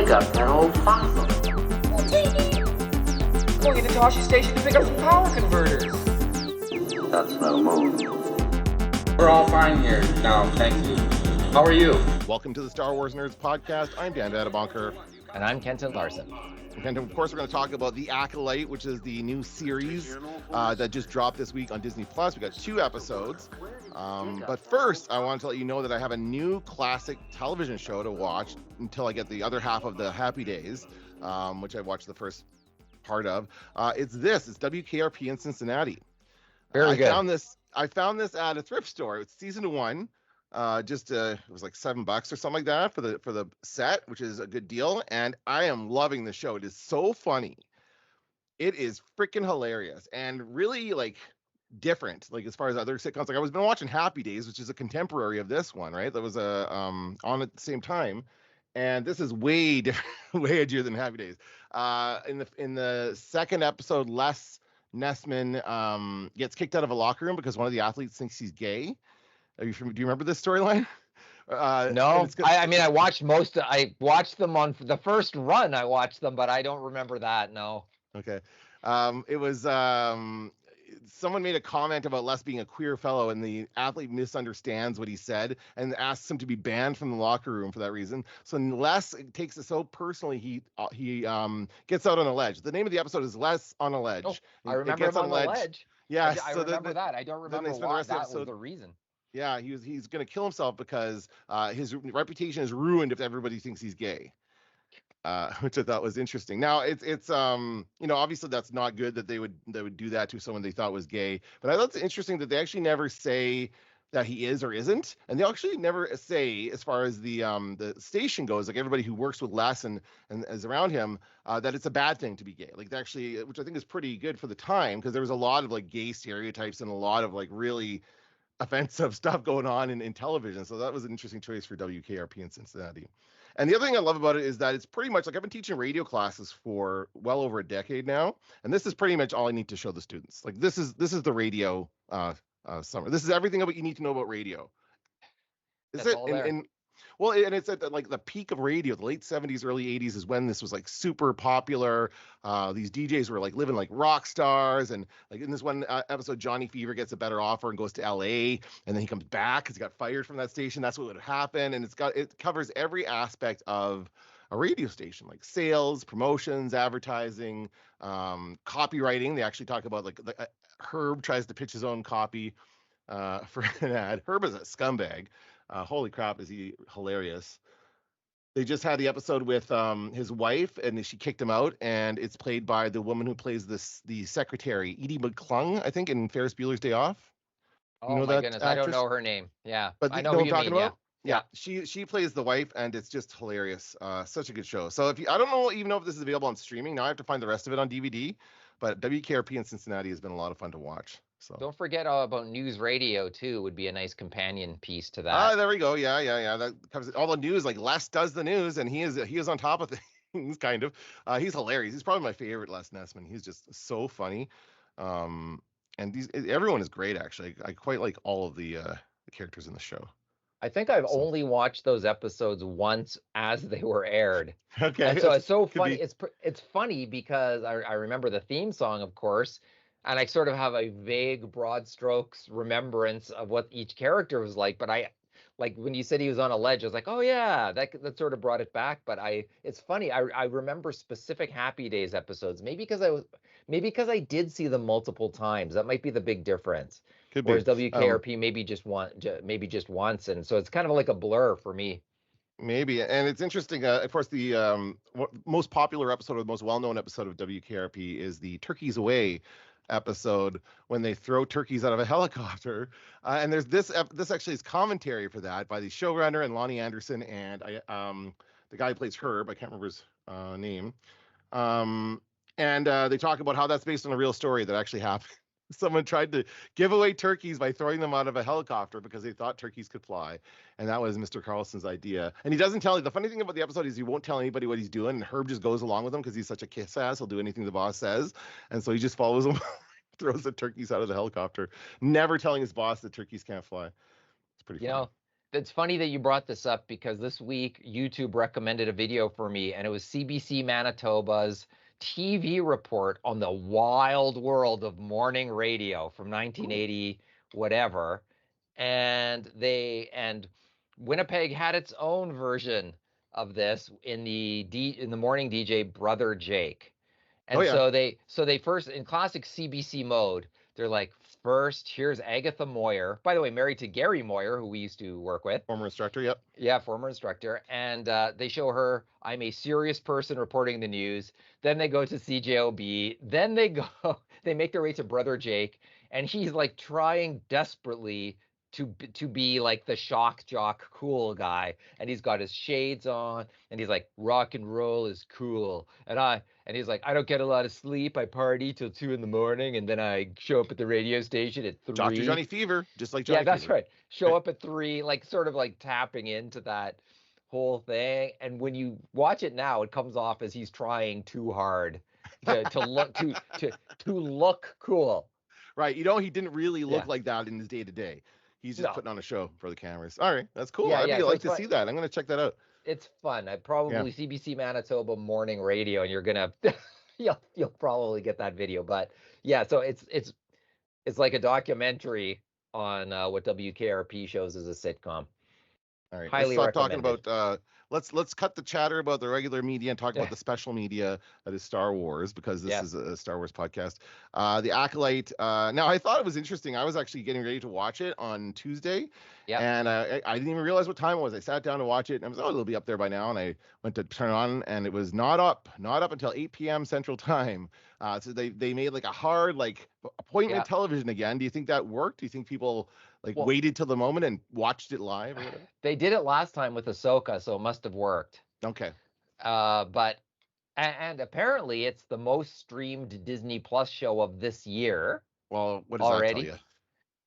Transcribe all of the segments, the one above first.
pick up that old fossil. Going into Toshi Station to pick up some power converters. That's no move. We're all fine here now, thank you. How are you? Welcome to the Star Wars Nerds podcast. I'm Dan Vadabonker. And I'm Kenton Larson. And of course, we're going to talk about The Acolyte, which is the new series that just dropped this week on Disney+. We got 2 episodes. But first, I want to let you know that I have a new classic television show to watch until I get the other half of the Happy Days, which I watched the first part of. It's WKRP in Cincinnati. Very good. I found this at a thrift store. It's season 1. It was like $7 or something like that for the set, which is a good deal. And I am loving the show. It is so funny. It is freaking hilarious and really like different, like as far as other sitcoms. Like I was been watching Happy Days, which is a contemporary of this one, right? That was on at the same time. And this is way different, way edgier than Happy Days. In the second episode, Les Nessman gets kicked out of a locker room because one of the athletes thinks he's gay. Do you remember this storyline? No, I watched them on the first run. I watched them, but I don't remember that. No. Okay. It was someone made a comment about Les being a queer fellow, and the athlete misunderstands what he said and asks him to be banned from the locker room for that reason. So Les takes it so personally, he gets out on a ledge. The name of the episode is Les on a Ledge. Oh, I remember him on the ledge. Yeah, I remember that. I don't remember why that was the reason. Yeah, he's going to kill himself because his reputation is ruined if everybody thinks he's gay, which I thought was interesting. Now it's obviously that's not good that they would do that to someone they thought was gay, but I thought it's interesting that they actually never say that he is or isn't, and they actually never say, as far as the station goes, like everybody who works with Les and is around him, that it's a bad thing to be gay. Like they actually, which I think is pretty good for the time, because there was a lot of like gay stereotypes and a lot of like really offensive stuff going on in television. So that was an interesting choice for WKRP in Cincinnati. And the other thing I love about it is that it's pretty much like I've been teaching radio classes for well over a decade now, and this is pretty much all I need to show the students. Like this is the radio summer. This is everything about you need to know about radio. Is it? Well, and it's at like the peak of radio, the late 70s, early 80s is when this was like super popular. These DJs were like living like rock stars. And like in this one episode, Johnny Fever gets a better offer and goes to LA, and then he comes back because he got fired from that station. That's what would happen. And it covers every aspect of a radio station, like sales, promotions, advertising, copywriting. They actually talk about like Herb tries to pitch his own copy for an ad. Herb is a scumbag. Holy crap, is he hilarious. They just had the episode with his wife, and she kicked him out, and it's played by the woman who plays the secretary, Edie McClung, I think, in Ferris Bueller's Day Off. Oh my goodness, actress? I don't know her name. Yeah, but I know who I'm you talking mean, about. Yeah, she plays the wife, and it's just hilarious. Such a good show. So I don't even know if this is available on streaming. Now I have to find the rest of it on DVD, but WKRP in Cincinnati has been a lot of fun to watch. So don't forget about news radio too. Would be a nice companion piece to that. There we go. Yeah. That covers all the news. Like Les does the news, and he is on top of things. Kind of. He's hilarious. He's probably my favorite Les Nessman. He's just so funny. And everyone is great. Actually, I quite like all of the characters in the show. I think I've only watched those episodes once as they were aired. Okay. And so it's so funny. It's funny because I remember the theme song, of course. And I sort of have a vague, broad strokes remembrance of what each character was like. But like when you said he was on a ledge, I was like, oh yeah, that sort of brought it back. But it's funny. I remember specific Happy Days episodes. Maybe because I did see them multiple times. That might be the big difference. Whereas WKRP maybe just once, and so it's kind of like a blur for me. Maybe, and it's interesting. Of course, the most popular episode, or the most well-known episode of WKRP is the Turkeys Away episode, when they throw turkeys out of a helicopter, and there's this actually is commentary for that by the showrunner and Lonnie Anderson and the guy who plays Herb. I can't remember his name, and they talk about how that's based on a real story that actually happened. Someone tried to give away turkeys by throwing them out of a helicopter because they thought turkeys could fly. And that was Mr. Carlson's idea. And he doesn't tell you. The funny thing about the episode is he won't tell anybody what he's doing. And Herb just goes along with him because he's such a kiss ass. He'll do anything the boss says. And so he just follows him, throws the turkeys out of the helicopter, never telling his boss that turkeys can't fly. It's pretty funny. It's funny that you brought this up because this week YouTube recommended a video for me, and it was CBC Manitoba's TV report on the wild world of morning radio from 1980 whatever, and Winnipeg had its own version of this in the morning DJ Brother Jake. Oh, And yeah. so they first, in classic CBC mode, they're like, first, here's Agatha Moyer, by the way, married to Gary Moyer, who we used to work with. Former instructor, yep. Yeah, former instructor. And they show her, I'm a serious person reporting the news. Then they go to CJOB. Then they make their way to Brother Jake. And he's like trying desperately to be like the shock jock cool guy. And he's got his shades on. And he's like, rock and roll is cool. And he's like, I don't get a lot of sleep. I party till 2 a.m. and then I show up at the radio station at 3. Dr. Johnny Fever, just like Johnny Yeah, that's Fever. right. Show up at 3, like sort of like tapping into that whole thing. And when you watch it now, it comes off as he's trying too hard to look cool. Right. You know, he didn't really look Yeah. like that in his day to day. He's just No. putting on a show for the cameras. All right, that's cool. Yeah, I'd yeah, really so like it's to fun. see that. I'm going to check that out. It's fun. I probably CBC Manitoba morning radio, and you're gonna you'll probably get that video. But yeah, so it's like a documentary on what WKRP shows as a sitcom. All right, Highly let's stop talking recommended. about. Let's cut the chatter about the regular media and talk about the special media that is Star Wars, because this is a Star Wars podcast. The Acolyte. Now, I thought it was interesting. I was actually getting ready to watch it on Tuesday, and I didn't even realize what time it was. I sat down to watch it, and I was, it'll be up there by now. And I went to turn it on, and it was not up until 8 p.m. Central Time. So they made like a hard appointment television again. Do you think that worked? Do you think people waited till the moment and watched it live or whatever? They did it last time with Ahsoka, so it must have worked. Okay. But apparently it's the most streamed Disney Plus show of this year. Well, what does already? that tell you?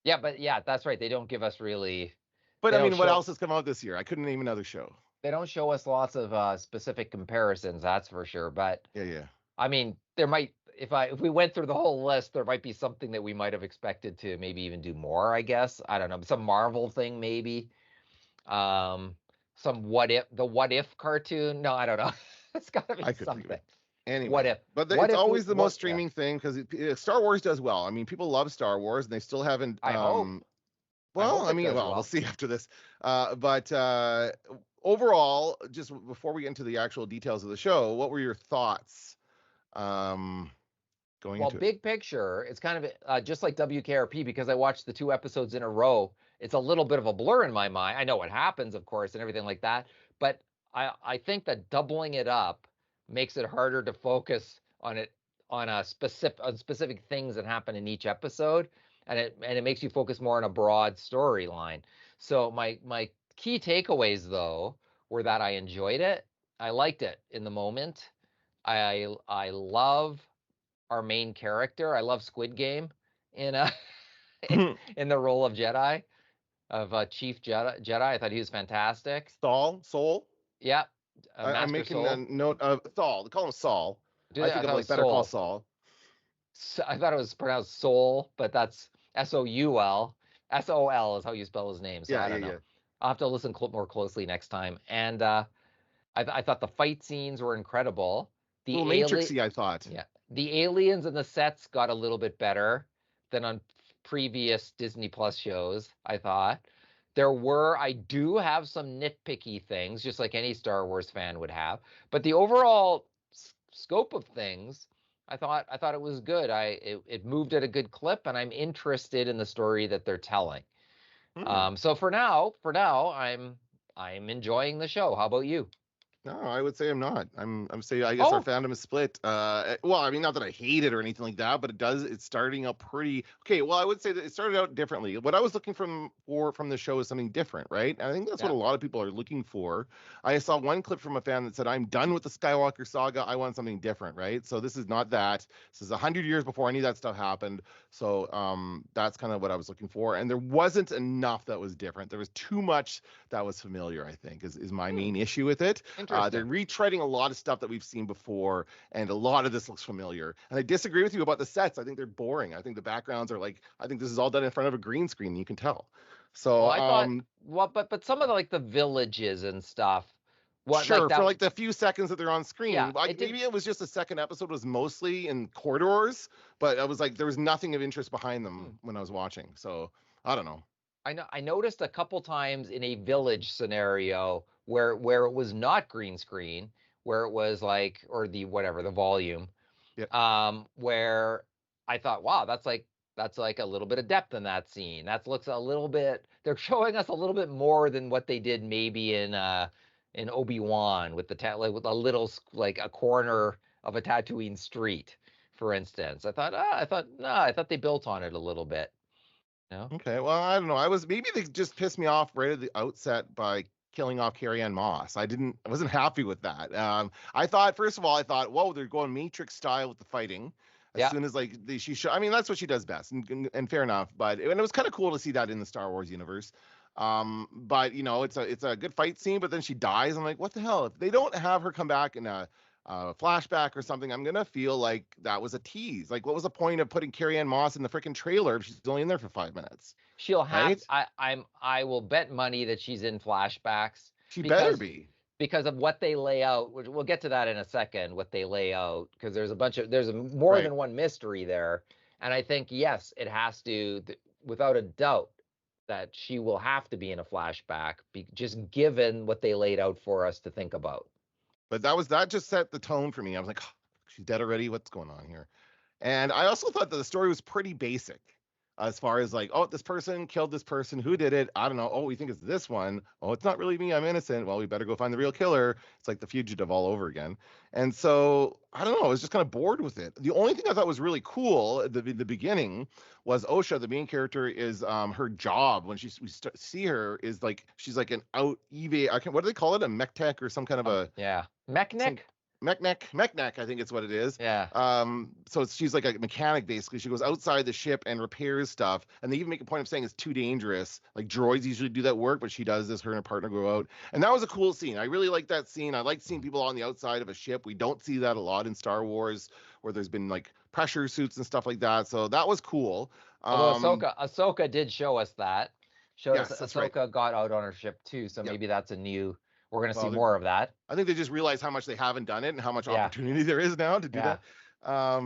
Yeah, but yeah, that's right. They don't give us really. But I mean, what else has come out this year? I couldn't name another show. They don't show us lots of specific comparisons, that's for sure. But yeah. I mean, there might, if we went through the whole list, there might be something that we might have expected to maybe even do more, I guess. I don't know, some Marvel thing maybe. Some what if cartoon. No, I don't know. It's got to be something. Anyway, what if? But it's always the most streaming thing, because Star Wars does well. I mean, people love Star Wars, and they still haven't. I hope. Well, I mean, we'll see after this. But overall, just before we get into the actual details of the show, what were your thoughts? Going into it? Big picture, it's kind of just like WKRP, because I watched the 2 episodes in a row. It's a little bit of a blur in my mind. I know what happens, of course, and everything like that. But I think that doubling it up makes it harder to focus on specific things that happen in each episode, and it makes you focus more on a broad storyline. So my key takeaways, though, were that I enjoyed it. I liked it in the moment. I love our main character. I love Squid Game in in the role of Jedi, of Chief Jedi. I thought he was fantastic. Soul. Yeah. I'm making a note of Saul. They call him Saul. I think of Better Call Saul. So, I thought it was pronounced Soul, but that's Soul. SOL is how you spell his name. So I don't know. I'll have to listen more closely next time. And I thought the fight scenes were incredible. A little Matrixy, I thought. Yeah. The aliens and the sets got a little bit better than on previous Disney Plus shows, I thought. I do have some nitpicky things, just like any Star Wars fan would have. But the overall scope of things, I thought it was good. It moved at a good clip, and I'm interested in the story that they're telling. So for now, I'm enjoying the show. How about you? No, I would say I'm not. I'm saying I guess our fandom is split. Well, I mean, not that I hate it or anything like that, but it's starting out pretty okay. Well, I would say that it started out differently. What I was looking from the show is something different, right? And I think that's what a lot of people are looking for. I saw one clip from a fan that said, "I'm done with the Skywalker saga. I want something different," right? So this is not that. This is 100 years before any of that stuff happened. So that's kind of what I was looking for. And there wasn't enough that was different. There was too much that was familiar, I think, is my main issue with it. They're retreading a lot of stuff that we've seen before, and a lot of this looks familiar. And I disagree with you about the sets. I think they're boring. I think the backgrounds are I think this is all done in front of a green screen. You can tell. So Well, I thought, well, but some of the, like the villages and stuff, what like sure, that? for like the few seconds that they're on screen, Yeah, like it did. maybe it was just the second episode was mostly in corridors, but I was like there was nothing of interest behind them when I was watching. So I don't know. I noticed a couple times in a village scenario where it was not green screen, where it was like, or the whatever the volume, Yep. where I thought, wow, that's like a little bit of depth in that scene. That looks a little bit. They're showing us a little bit more than what they did maybe in Obi-Wan with like with a little like a corner of a Tatooine street, for instance. I thought they built on it a little bit. No. Okay, well, I don't know. Maybe they just pissed me off right at the outset by killing off Carrie-Anne Moss. I wasn't happy with that. I thought, first of all, whoa, they're going Matrix style with the fighting. As Yeah. soon as like I mean, that's what she does best, and fair enough. But and it was kind of cool to see that in the Star Wars universe. But it's a good fight scene. But then she dies. I'm like, what the hell? If they don't have her come back in a flashback or something, I'm gonna feel like that was a tease. Like, what was the point of putting Carrie-Anne Moss in the freaking trailer if she's only in there for 5 minutes? She'll have. Right? I will bet money that she's in flashbacks She better because be. because of what they lay out. We'll get to that in a second. What they lay out, because there's more Right. than one mystery there, and I think yes, it has to without a doubt that she will have to be in a flashback, just given what they laid out for us to think about. But that just set the tone for me. I was like, oh, she's dead already. What's going on here? And I also thought that the story was pretty basic as far as like, oh, this person killed this person. Who did it? I don't know. Oh, we think it's this one. Oh, it's not really me. I'm innocent. Well, we better go find the real killer. It's like The Fugitive all over again. And so I don't know. I was just kind of bored with it. The only thing I thought was really cool at the beginning was Osha, the main character, is her job when see her is like she's like an out EVA. What do they call it? A mech tech or some kind of a Yeah, mechanic. Mechneck, I think it's what it is. Yeah. So she's like a mechanic basically. She goes outside the ship and repairs stuff, and they even make a point of saying it's too dangerous. Like droids usually do that work, but she does this. Her and her partner go out, and that was a cool scene. I really like that scene. I like seeing people on the outside of a ship. We don't see that a lot in Star Wars, where there's been like pressure suits and stuff like that. So that was cool. Although Ahsoka did show us that. Yes, Us that's Ahsoka right. got out on her ship too, so Yep. maybe that's a new. We're gonna see Well, more of that. I think they just realized how much they haven't done it and how much Yeah. opportunity there is now to do Yeah. that.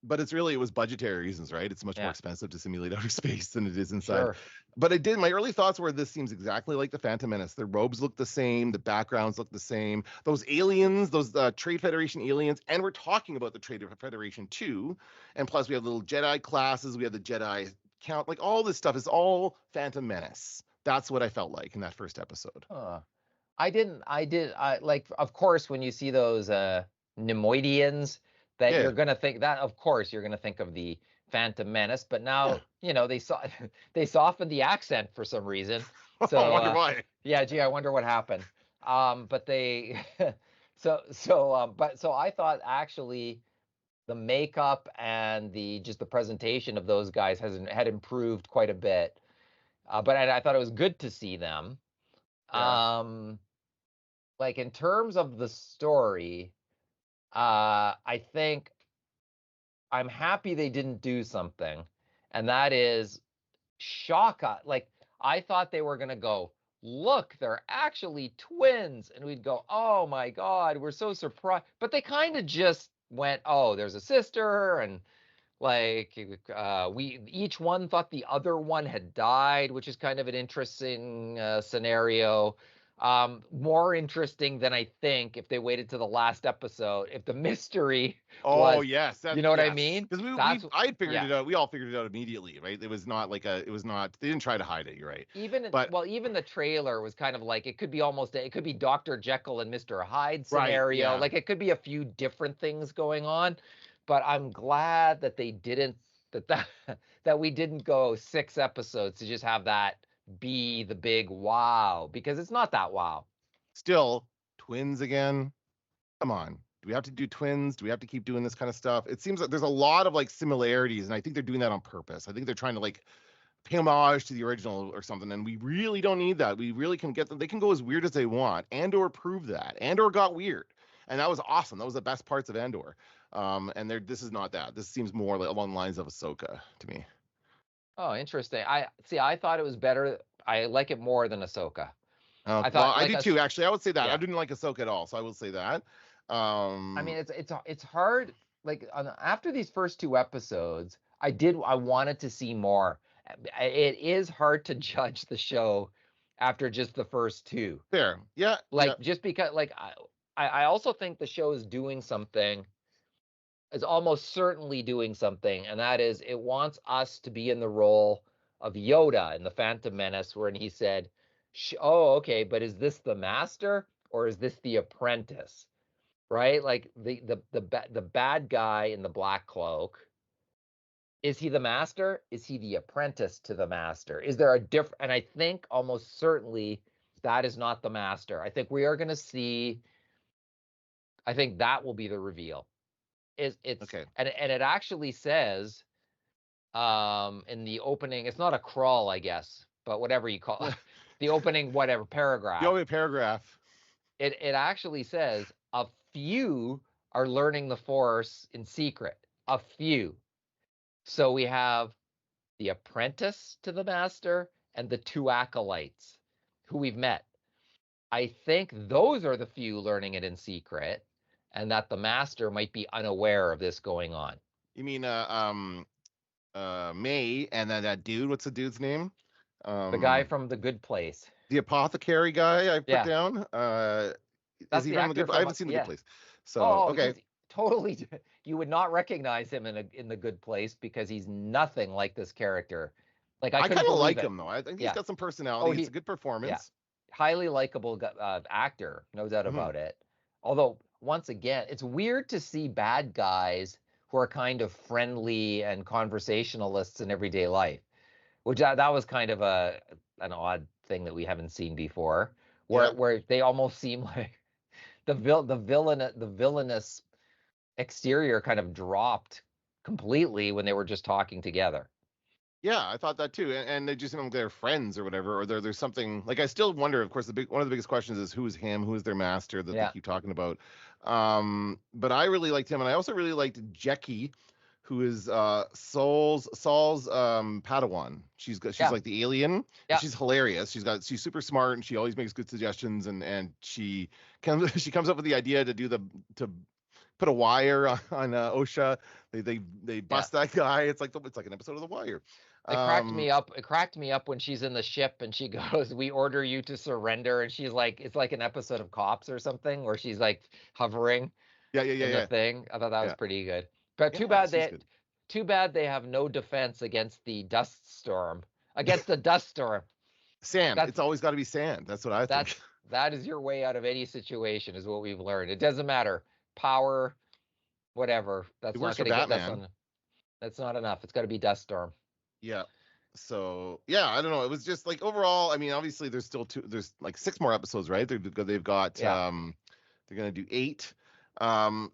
But it was budgetary reasons, right? It's much more Yeah. expensive to simulate outer space than it is inside. Sure. But my early thoughts were this seems exactly like the Phantom Menace. Their robes look the same, the backgrounds look the same. Those aliens, those Trade Federation aliens, and we're talking about the Trade Federation too. And plus we have little Jedi classes, we have the Jedi count, like all this stuff is all Phantom Menace. That's what I felt like in that first episode. I like, of course, when you see those Nemoidians, that Yeah. you're gonna think that, of course, you're gonna think of the Phantom Menace, but now they softened the accent for some reason. So I wonder why. yeah, gee, I wonder what happened. But they so I thought actually the makeup and just the presentation of those guys had improved quite a bit. But I thought it was good to see them. Yeah. Like in terms of the story, I think I'm happy they didn't do something, and that is shock us. Like I thought they were gonna go, look, they're actually twins, and we'd go, oh my God, we're so surprised. But they kind of just went, oh, there's a sister, and like we each one thought the other one had died, which is kind of an interesting scenario. More interesting than I think if they waited to the last episode, if the mystery Oh was, yes, you know what I mean? Because I figured yeah. it out. We all figured it out immediately, right? It was not. They didn't try to hide it. You're right. Even But even the trailer was kind of like it could be Dr. Jekyll and Mr. Hyde Right, scenario. yeah. Like it could be a few different things going on, but I'm glad that they didn't that we didn't go 6 episodes to just have that be the big wow, because it's not that wow. still, twins again. Come on. Do we have to do twins? Do we have to keep doing this kind of stuff? It seems like there's a lot of like similarities, and I think they're doing that on purpose. I think they're trying to like pay homage to the original or something, and we really don't need that. We really can get them. They can go as weird as they want. Andor proved that. Andor got weird, and that was awesome. That was the best parts of Andor. And this is not that. This seems more like along the lines of Ahsoka to me. Oh, interesting. I thought it was better. I like it more than Ahsoka. Oh, I well, thought I like do a too. Actually, I would say that I yeah. didn't like Ahsoka at all, so I will say that. I mean, it's hard. Like after these first two episodes, I wanted to see more. It is hard to judge the show after just the first two. Fair. Yeah. Yeah. Like just because like I also think the show is doing something, is almost certainly doing something, and that is it wants us to be in the role of Yoda in the Phantom Menace, when he said, "Oh, okay, but is this the master or is this the apprentice?" Right? Like the bad guy in the black cloak, is he the master? Is he the apprentice to the master? Is there a different? And I think almost certainly that is not the master. I think we are going to see. I think that will be the reveal. It's Okay. and it actually says in the opening, it's not a crawl, I guess, but whatever you call it, the opening whatever The paragraph, only paragraph. it actually says a few are learning the Force in secret. A few. So we have the apprentice to the master and the two acolytes who we've met. I think those are the few learning it in secret, and that the master might be unaware of this going on. You mean May and then that dude? What's the dude's name? The guy from The Good Place. The apothecary guy I put Yeah. down. Is That's he the from the actor good? I from haven't seen the yeah. Good Place. So Oh, okay. he's totally. You would not recognize him in The Good Place because he's nothing like this character. Like I I couldn't kind of believe like it. him though. I think he's Yeah. got some personality. Oh, It's a good yeah, performance. highly likable actor, no doubt Mhm. about it. Although once again, it's weird to see bad guys who are kind of friendly and conversationalists in everyday life, which that was kind of an odd thing that we haven't seen before, Yeah. where they almost seem like the villainous exterior kind of dropped completely when they were just talking together. Yeah, I thought that too. And they just seem like they're friends or whatever, or there's something like I still wonder, of course, one of the biggest questions is who's him, who's their master that they Yeah. keep talking about. But I really liked him, and I also really liked Jecki, who is Saul's Padawan. She's Yeah. like the alien. Yeah. She's hilarious. She's super smart and she always makes good suggestions, and she comes up with the idea to put a wire on OSHA. They bust that guy. It's like an episode of The Wire. It cracked me up. It cracked me up when she's in the ship and she goes, "We order you to surrender." And she's like, it's like an episode of Cops or something where she's like hovering Yeah, in the thing. I thought that was Yeah. pretty good. But Yeah, she's good. too bad they have no defense against the dust storm. Against the dust storm. Sand. It's always got to be sand. That's what I think. That is your way out of any situation, is what we've learned. It doesn't matter. Power, whatever. That's It not works for going to get Batman. that's not enough. It's got to be dust storm. Yeah. So yeah, I don't know. It was just like overall. I mean, obviously, there's like 6 more episodes, right? They've got Yeah. they're gonna do 8.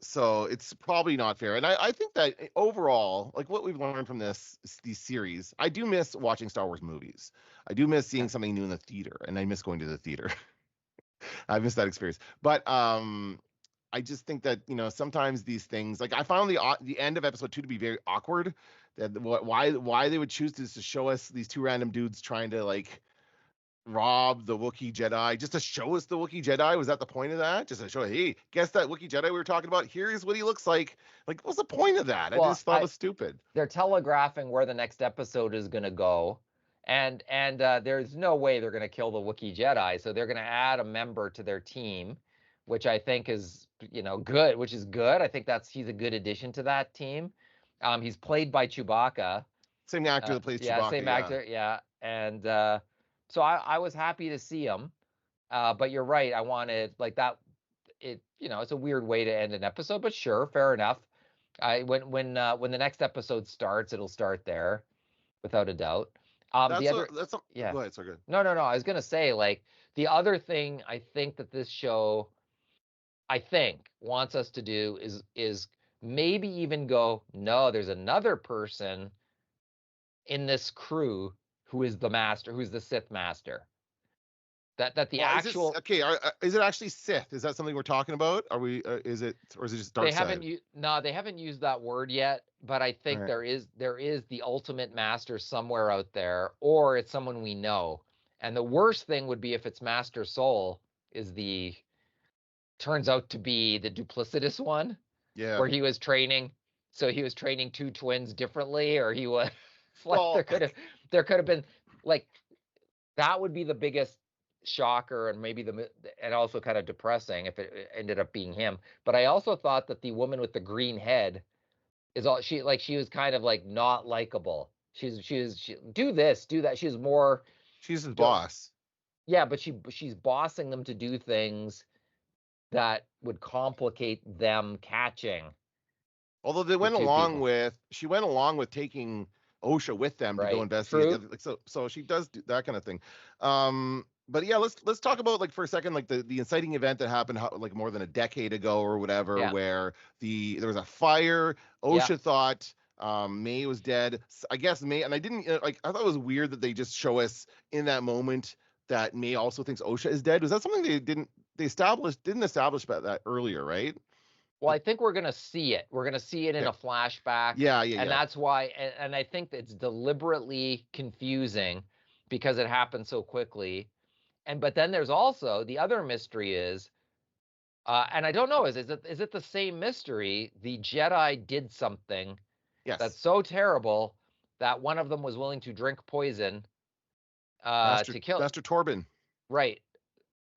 So it's probably not fair. And I think that overall, like what we've learned from these series, I do miss watching Star Wars movies. I do miss seeing something new in the theater, and I miss going to the theater. I miss that experience. But I just think that sometimes these things, like I found the end of episode 2 to be very awkward. That why they would choose to show us these 2 random dudes trying to like rob the Wookiee Jedi, just to show us the Wookiee Jedi. Was that the point of that? Just to show, hey, guess that Wookiee Jedi we were talking about? Here's what he looks like. Like, what's the point of that? Well, I just thought it was stupid. They're telegraphing where the next episode is going to go, and there's no way they're going to kill the Wookiee Jedi, so they're going to add a member to their team, which I think is good. Which is good. I think he's a good addition to that team. He's played by Chewbacca. Same actor that plays Chewbacca. Yeah, same actor. Yeah, and so I was happy to see him. But you're right. I wanted like that. It's a weird way to end an episode, but sure, fair enough. When the next episode starts, it'll start there, without a doubt. Yeah. Yeah. Go ahead, so good. No. I was gonna say, like, the other thing I think that this show, I think, wants us to do is maybe even go, no, there's another person in this crew who is the master, who's the Sith master. That the actual is it actually Sith? Is that something we're talking about? Are we? Is it, or is it just dark side? they haven't used that word yet, but I think there is the ultimate master somewhere out there, or it's someone we know, And the worst thing would be if its Master Soul turns out to be the duplicitous one, Yeah. where he was training. So he was training two twins differently, or he was like, Well, there could have been like, that would be the biggest shocker, and maybe and also kind of depressing if it ended up being him. But I also thought that the woman with the green head she was kind of like not likable. She do this, do that. She's more, she's his boss. yeah, but she's bossing them to do things that would complicate them catching. Although she went along with taking OSHA with them to go Right. investigate. True. So she does do that kind of thing. But yeah, let's talk about, like, for a second, like the inciting event that happened like more than a decade ago or whatever, Yeah. where there was a fire. OSHA thought May was dead. I guess May, and I didn't like. I thought it was weird that they just show us in that moment that May also thinks OSHA is dead. Was that something didn't establish about that earlier, right? Well, I think we're going to see it. We're going to see it in a flashback. Yeah. And that's why, and I think it's deliberately confusing because it happened so quickly. But then there's also the other mystery is, and I don't know, is it the same mystery? The Jedi did something that's so terrible that one of them was willing to drink poison to kill Master Torben. Right.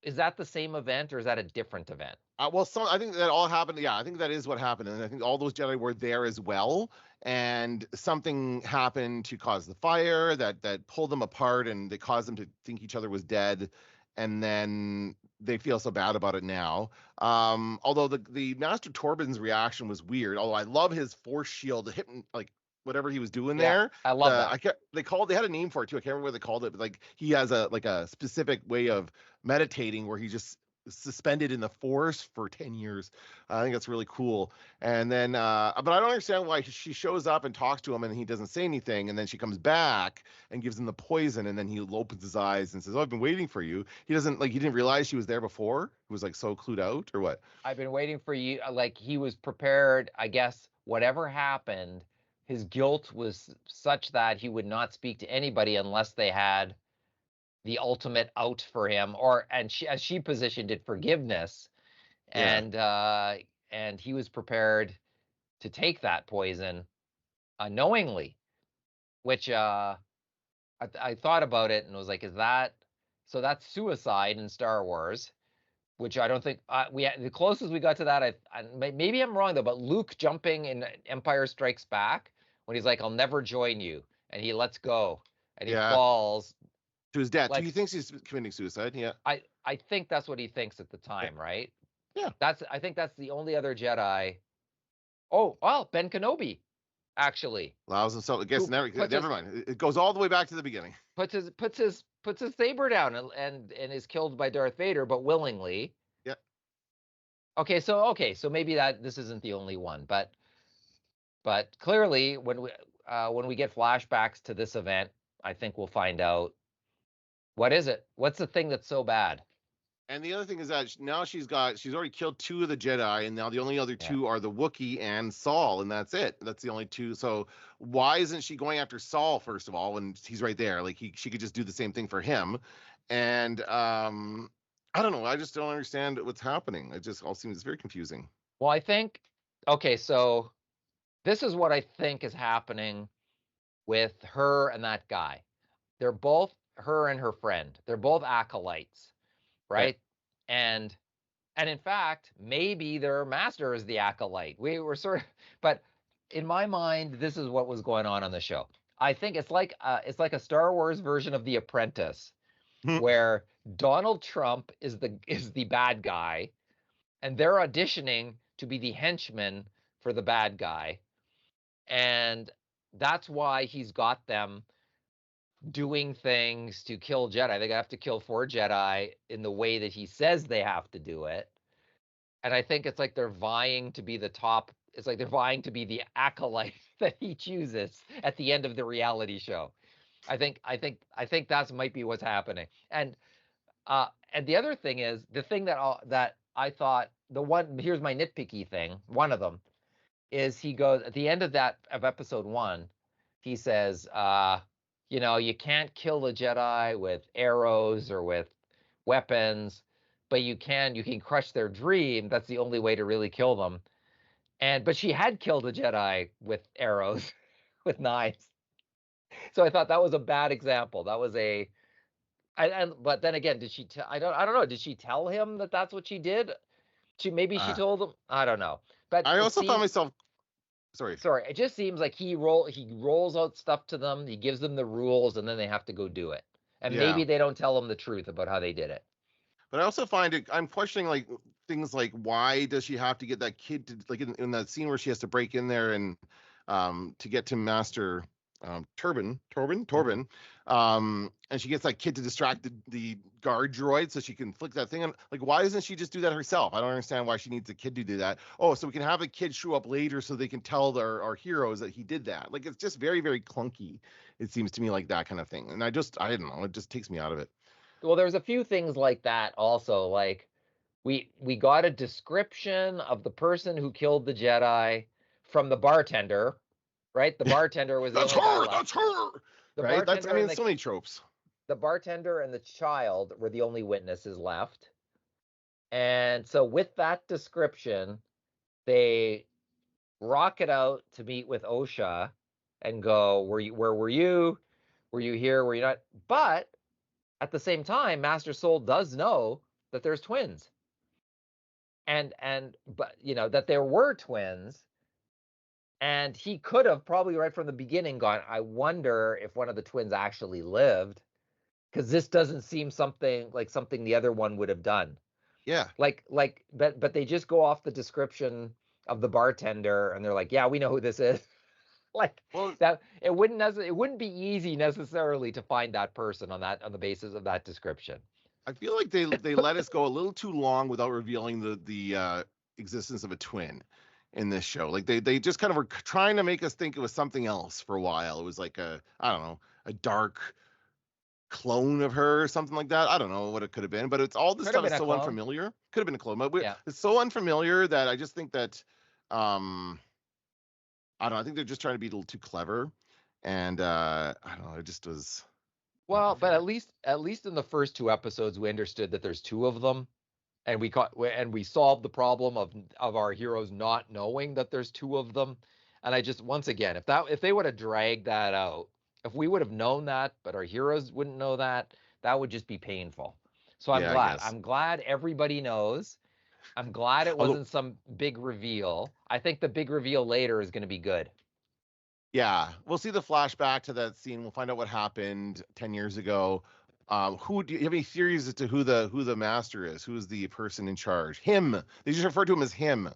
Is that the same event, or is that a different event? Well, I think that all happened. Yeah, I think that is what happened, and I think all those Jedi were there as well. And something happened to cause the fire that pulled them apart, and they caused them to think each other was dead. And then they feel so bad about it now. Although the Master Torben's reaction was weird. Although I love his force shield to hit, like, whatever he was doing there. I love that. They had a name for it too. I can't remember what they called it, but like he has a specific way of meditating where he just suspended in the force for 10 years. I think that's really cool. And then but I don't understand why she shows up and talks to him and he doesn't say anything, and then she comes back and gives him the poison, and then he opens his eyes and says, "Oh, I've been waiting for you." He didn't realize she was there before. He was like so clued out, or what? I've been waiting for you. Like, he was prepared, I guess. Whatever happened, his guilt was such that he would not speak to anybody unless they had the ultimate out for him, as she positioned it, forgiveness. Yeah. And he was prepared to take that poison knowingly, which I thought about it and was like, so that's suicide in Star Wars, which I don't think the closest we got to that. Maybe I'm wrong though, but Luke jumping in Empire Strikes Back when he's like, "I'll never join you," and he lets go and he falls to his death. Like, he thinks he's committing suicide. Yeah. I think that's what he thinks at the time, right? Yeah. I think that's the only other Jedi. Oh, well, Ben Kenobi, actually. Allows himself. I guess never mind. It goes all the way back to the beginning. Puts his saber down and is killed by Darth Vader, but willingly. Yeah. Okay, so maybe this isn't the only one, but clearly when we get flashbacks to this event, I think we'll find out what is it. What's the thing that's so bad? And the other thing is that now she's already killed 2 of the Jedi, and now the only other 2 are the Wookiee and Saul, and that's it. That's the only 2. So why isn't she going after Saul first of all when he's right there? Like, she could just do the same thing for him. And I don't know. I just don't understand what's happening. It just all seems very confusing. Well, I think so this is what I think is happening with her and that guy. They're both, her and her friend, they're both acolytes. Right. And in fact, maybe their master is the acolyte. We were but in my mind, this is what was going on the show. I think it's like a Star Wars version of The Apprentice, where Donald Trump is the bad guy, and they're auditioning to be the henchman for the bad guy, and that's why he's got them doing things to kill Jedi. They have to kill 4 Jedi in the way that he says they have to do it. And I think it's like they're vying to be the top. It's like they're vying to be the acolyte that he chooses at the end of the reality show. I think that might be what's happening. And the other thing is, the thing that I thought, here's my nitpicky thing. One of them is, he goes at the end of episode 1, he says, you know, you can't kill the Jedi with arrows or with weapons, but you can crush their dream. That's the only way to really kill them. But she had killed a Jedi with arrows, with knives. So I thought that was a bad example. That was but then again, did she tell? I don't know. Did she tell him that that's what she did? She Uh, told him. I don't know. But I it also found seems. myself. Sorry. Sorry, it just seems like he rolls out stuff to them. He gives them the rules, and then they have to go do it. And Yeah. maybe they don't tell them the truth about how they did it. But I also find it. I'm questioning like things like why does she have to get that kid to like in that scene where she has to break in there and to get to Master Torben, and she gets that kid to distract the guard droid so she can flick that thing on. Like, why doesn't she just do that herself? I don't understand why she needs a kid to do that. Oh, so we can have a kid show up later so they can tell our heroes that he did that. Like, it's just very, very clunky. It seems to me like that kind of thing. And I don't know. It just takes me out of it. Well, there's a few things like that also. Like we got a description of the person who killed the Jedi from the bartender, right? The bartender was the That's only guy her. left. That's her. The Right. That's. I bartender and mean, so many tropes. the bartender and the child were the only witnesses left. And so with that description, they rocket out to meet with Osha and go, where were you? Were you here? Were you not? But at the same time, Master Soul does know that there's twins. But you know, that there were twins. And he could have probably right from the beginning gone, I wonder if one of the twins actually lived. Because this doesn't seem something the other one would have done. Yeah. But they just go off the description of the bartender and they're like, yeah, we know who this is. Like Well, that it wouldn't be easy necessarily to find that person on the basis of that description. I feel like they let us go a little too long without revealing the existence of a twin in this show. Like they just kind of were trying to make us think it was something else for a while. It was like I don't know, a dark clone of her or something like that. I don't know what it could have been, but it's all this Could have stuff is been a so clone. unfamiliar. Could have been a clone, but Yeah. it's so unfamiliar that I just think that I don't know. I think they're just trying to be a little too clever, and I don't know. It just was. not my Well, but favorite. at least in the first two episodes, we understood that there's two of them, and we solved the problem of our heroes not knowing that there's two of them. And I just once again, if they would have dragged that out, if we would have known that, but our heroes wouldn't know that, that would just be painful. So I'm Yeah, I glad. guess. I'm glad everybody knows. I'm glad it Although, wasn't some big reveal. I think the big reveal later is going to be good. yeah, we'll see the flashback to that scene. We'll find out what happened 10 years ago. Who do you have any theories as to who the master is? Who is the person in charge? Him. They just refer to him as him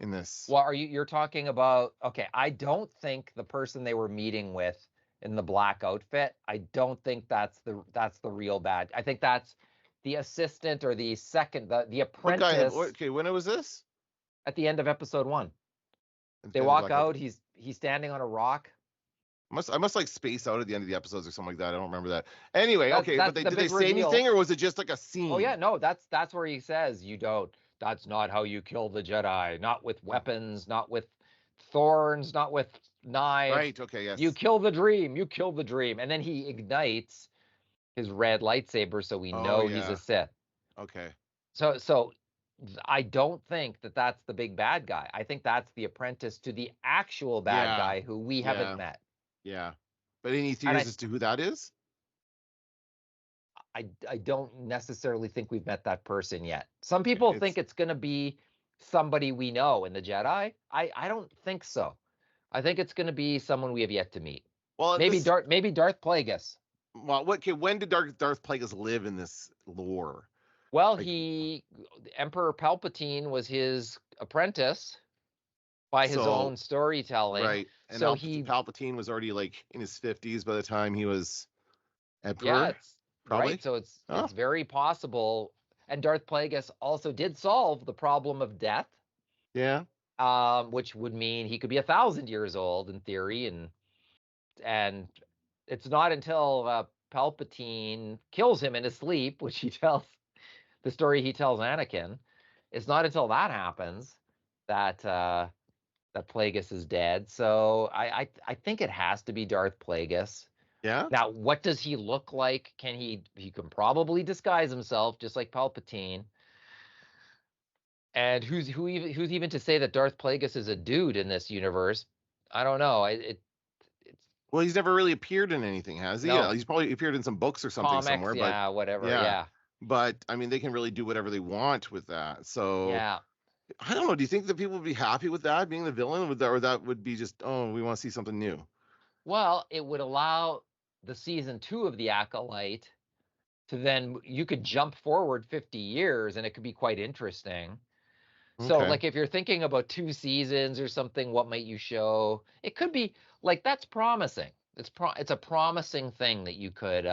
in this. Well, you're talking about, okay, I don't think the person they were meeting with in the black outfit, I don't think that's the real bad. I think that's the assistant or the What guy? apprentice Okay, when was this? at the end of episode 1. At the They end of walk Black Ops. out, he's standing on a rock. I must like space out at the end of the episodes or something like that. I don't remember that. Anyway, okay, That's but the did they big say reveal. anything or was it just like a scene? Oh yeah, no, that's where he says that's not how you kill the Jedi, not with weapons, not with thorns, not with knives. Right. Okay. Yes. You kill the dream, you kill the dream. And then he ignites his red lightsaber so we Oh, know he's yeah. a Sith. Okay. So I don't think that that's the big bad guy. I think that's the apprentice to the actual bad Yeah. guy who we Yeah. haven't met. Yeah. But any And theories as to who that is? I don't necessarily think we've met that person yet. Some people think it's going to be somebody we know in the Jedi. I don't think so. I think it's going to be someone we have yet to meet. Well, Maybe Darth Plagueis. Well, okay, when did Darth Plagueis live in this lore? Well, Like- Emperor Palpatine was his apprentice by his own storytelling. Right. And So Palpatine was already like in his 50s by the time he was emperor. Yeah, it's probably. right. So it's Oh. it's very possible. And Darth Plagueis also did solve the problem of death, Yeah. which would mean he could be 1,000 years old in theory, and it's not until Palpatine kills him in his sleep, which he tells the story he tells Anakin. It's not until that happens that that Plagueis is dead. So I think it has to be Darth Plagueis. Yeah. Now, what does he look like? He can probably disguise himself just like Palpatine. And who's even to say that Darth Plagueis is a dude in this universe? I don't know. It's Well, he's never really appeared in anything, has he? no He's probably appeared in some books or something comics, somewhere, but yeah, whatever, yeah. yeah, But I mean, they can really do whatever they want with that. So yeah. I don't know. Do you think that people would be happy with that being the villain, with that, or that would be just, oh, we want to see something new? Well, it would allow the season 2 of the Acolyte to then you could jump forward 50 years and it could be quite interesting. So, Okay. like, if you're thinking about 2 seasons or something, what might you show? It could be like that's promising. It's a promising thing that you could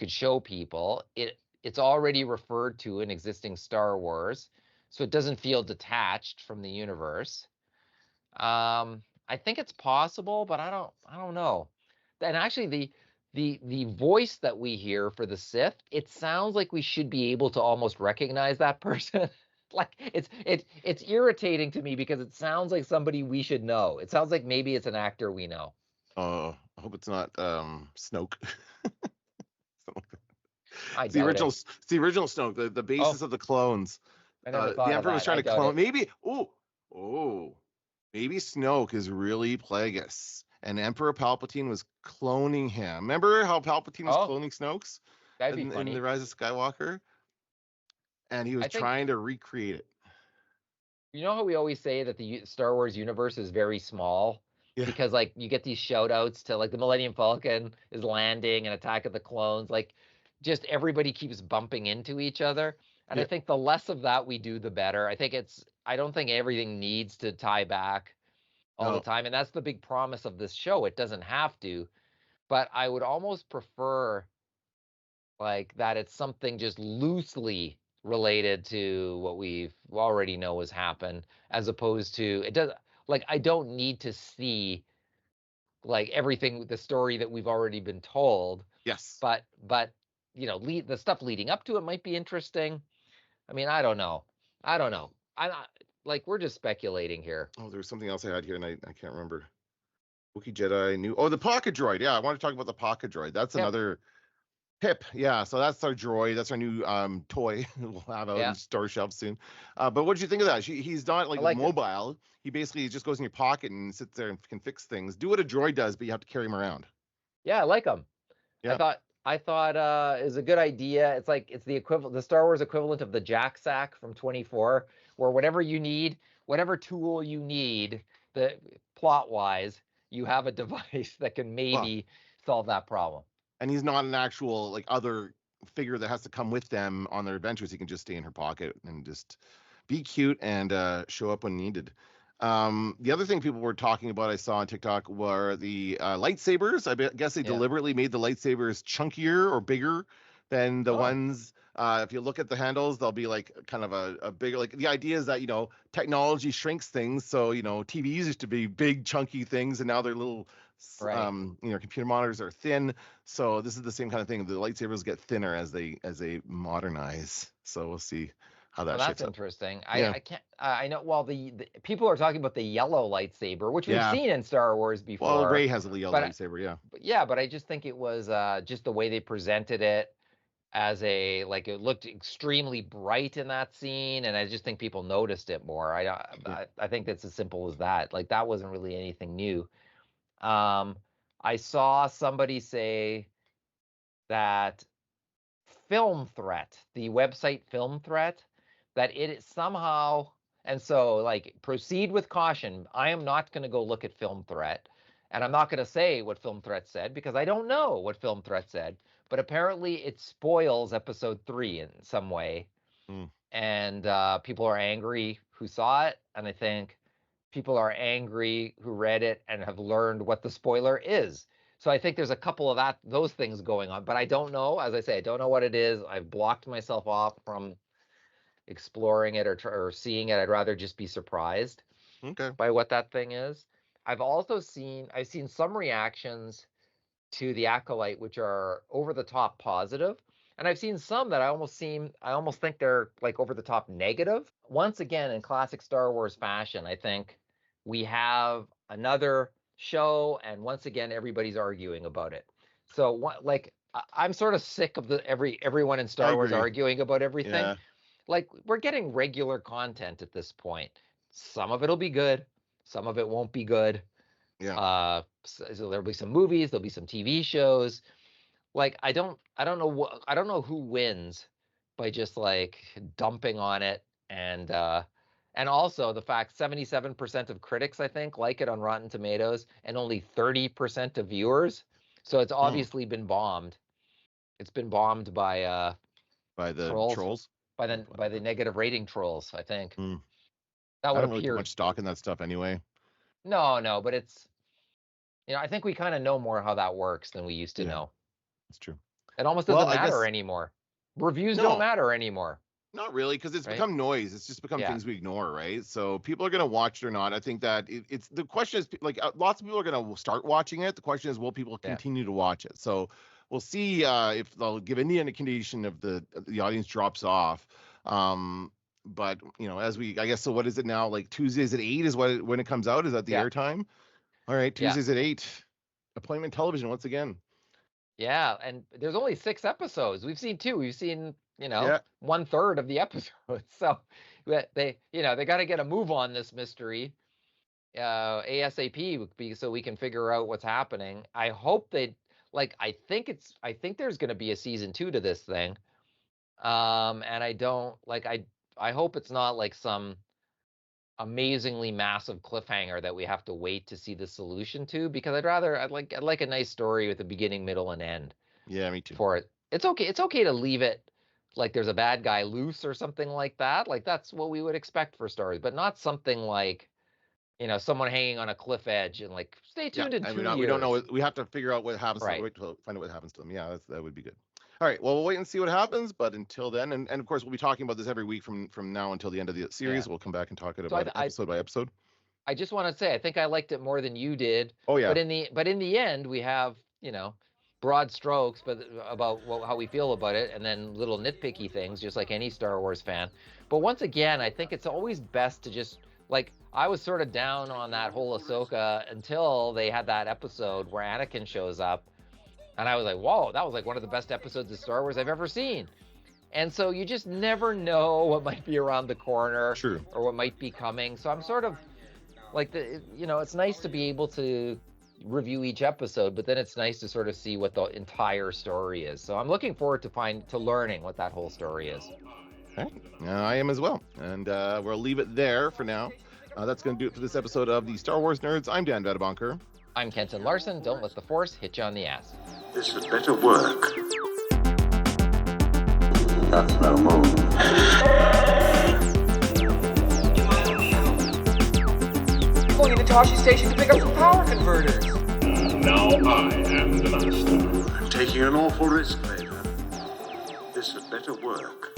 show people. It's already referred to in existing Star Wars, so it doesn't feel detached from the universe. I think it's possible, but I don't know. And actually, the voice that we hear for the Sith, it sounds like we should be able to almost recognize that person. Like it's irritating to me because it sounds like somebody we should know. It sounds like maybe it's an actor we know. I hope it's not Snoke. Something like that. I It's the doubt original. it. It's the original Snoke, the Oh, basis of the clones. I never The thought of Emperor was that. trying I to doubt clone. it. Maybe. Maybe Snoke is really Plagueis, and Emperor Palpatine was cloning him. Remember how Palpatine was Oh, cloning Snoke's that'd be in the funny. Rise of Skywalker, and he was I think trying to recreate it. you know how we always say that the Star Wars universe is very small Yeah. because like you get these shout outs to like the Millennium Falcon is landing and Attack of the Clones, like just everybody keeps bumping into each other. And I Yeah. think the less of that we do, the better. I don't think everything needs to tie back all the No. time. And that's the big promise of this show. It doesn't have to, but I would almost prefer like that it's something just loosely related to what we've already know has happened, as opposed to it does like I don't need to see like everything the story that we've already been told, Yes. but lead the stuff leading up to it might be interesting. I mean, I don't know. I'm not like we're just speculating here. Oh, there was something else I had here, and I can't remember. Wookiee Jedi new. Oh, the Pocket Droid. Yeah, I want to talk about the Pocket Droid. That's Yep. another Pip. Yeah, so that's our droid. That's our new toy we'll have out Yeah, in store shelves soon. But what did you think of that? He's not I like like it. mobile. He basically just goes in your pocket and sits there and can fix things. Do what a droid does, but you have to carry him around. Yeah, I like them. I Yeah. thought I thought is a good idea. It's like it's the equivalent, the Star Wars equivalent of the Jack Sack from 24, where whatever you need, whatever tool you need, the plot wise, you have a device that can Well, maybe solve that problem. and he's not an actual like other figure that has to come with them on their adventures. He can just stay in her pocket and just be cute and show up when needed. The other thing people were talking about I saw on TikTok were the lightsabers. Guess they Yeah. deliberately made the lightsabers chunkier or bigger than the Oh, ones. If you look at the handles, they'll be like kind of a bigger. Like the idea is that technology shrinks things. So TVs used to be big chunky things, and now they're little. right. Computer monitors are thin. So this is the same kind of thing. The lightsabers get thinner as they modernize. So we'll see how Well, that that's shapes up. interesting. Yeah. I can't. I know. Well, the people are talking about the yellow lightsaber, which we've Yeah. seen in Star Wars Well, before. Ray has a Leo But lightsaber, yeah. but I just think it was just the way they presented it as like it looked extremely bright in that scene, and I just think people noticed it more. Yeah. I think that's as simple as that. Like that wasn't really anything new. Um, I saw somebody say that Film Threat, the website Film Threat, that it is somehow, and so like proceed with caution. I am not going to go look at Film Threat, and I'm not going to say what Film Threat said because I don't know what Film Threat said, but apparently it spoils episode 3 in some way. Mm. And people are angry who saw it, and I think people are angry who read it and have learned what the spoiler is. So I think there's a couple of those things going on, but I don't know. As I say, I don't know what it is. I've blocked myself off from exploring it or seeing it. I'd rather just be surprised Okay. by what that thing is. I've seen some reactions to the Acolyte which are over the top positive, and I've seen some that I almost think they're like over the top negative. Once again, in classic Star Wars fashion, I think we have another show, and once again everybody's arguing about it. So I'm sort of sick of everyone in Star Wars agree. arguing about everything. Yeah. Like, we're getting regular content at this point. Some of it'll be good, some of it won't be good. Yeah. So there'll be some movies, there'll be some TV shows. Like, I don't know who wins by just like dumping on it, and also the fact 77% of critics, I think, like it on Rotten Tomatoes, and only 30% of viewers. So it's obviously been bombed. It's been bombed by the trolls. By the negative rating trolls, I think. Mm. That I would don't really put appear. much stock in that stuff anyway. No, but it's, I think we kind of know more how that works than we used to know. That's true. It almost doesn't matter anymore. Reviews don't matter anymore. Not really, because it's become noise. It's just become things we ignore, right? So people are going to watch it or not. I think that it's the question is, like, lots of people are going to start watching it. The question is, will people continue to watch it? So we'll see if they'll give any indication of the audience drops off. But as I guess, so what is it now? Like Tuesdays at 8 is when it comes out. Is that the airtime? All right, Tuesdays at 8. Appointment television once again. Yeah, and there's only 6 episodes. We've seen 2. We've seen 1/3 of the episodes. So they got to get a move on this mystery ASAP, so we can figure out what's happening. I hope I think there's going to be a season 2 to this thing. And I hope it's not like some amazingly massive cliffhanger that we have to wait to see the solution to, because I'd like a nice story with a beginning, middle, and end. Yeah, me too. For it. It's okay to leave it like there's a bad guy loose or something like that. Like, that's what we would expect for stories, but not something like, someone hanging on a cliff edge and like, stay tuned in 2 years. We don't know. We have to figure out what happens. Right. To find out what happens to them. Yeah, that would be good. All right. Well, we'll wait and see what happens. But until then, and of course, we'll be talking about this every week from now until the end of the series. We'll come back and talk about it episode by episode. I just want to say, I think I liked it more than you did. Oh yeah. But in the end, we have broad strokes, but about how we feel about it, and then little nitpicky things, just like any Star Wars fan. But once again, I think it's always best to just, like, I was sort of down on that whole Ahsoka until they had that episode where Anakin shows up, and I was like, whoa, that was like one of the best episodes of Star Wars I've ever seen. And so you just never know what might be around the corner. True. Or what might be coming. So I'm sort of like, it's nice to be able to review each episode, but then it's nice to sort of see what the entire story is. So I'm looking forward to learning what that whole story is. Okay. I am as well. And we'll leave it there for now. That's going to do it for this episode of the Star Wars Nerds. I'm Dan Vadabonker. I'm Kenton Larson. Don't let the Force hit you on the ass. This had better work. That's no move. Going into Toshi Station to pick up some power converters. Now I am the master. I'm taking an awful risk, Vader. This had better work.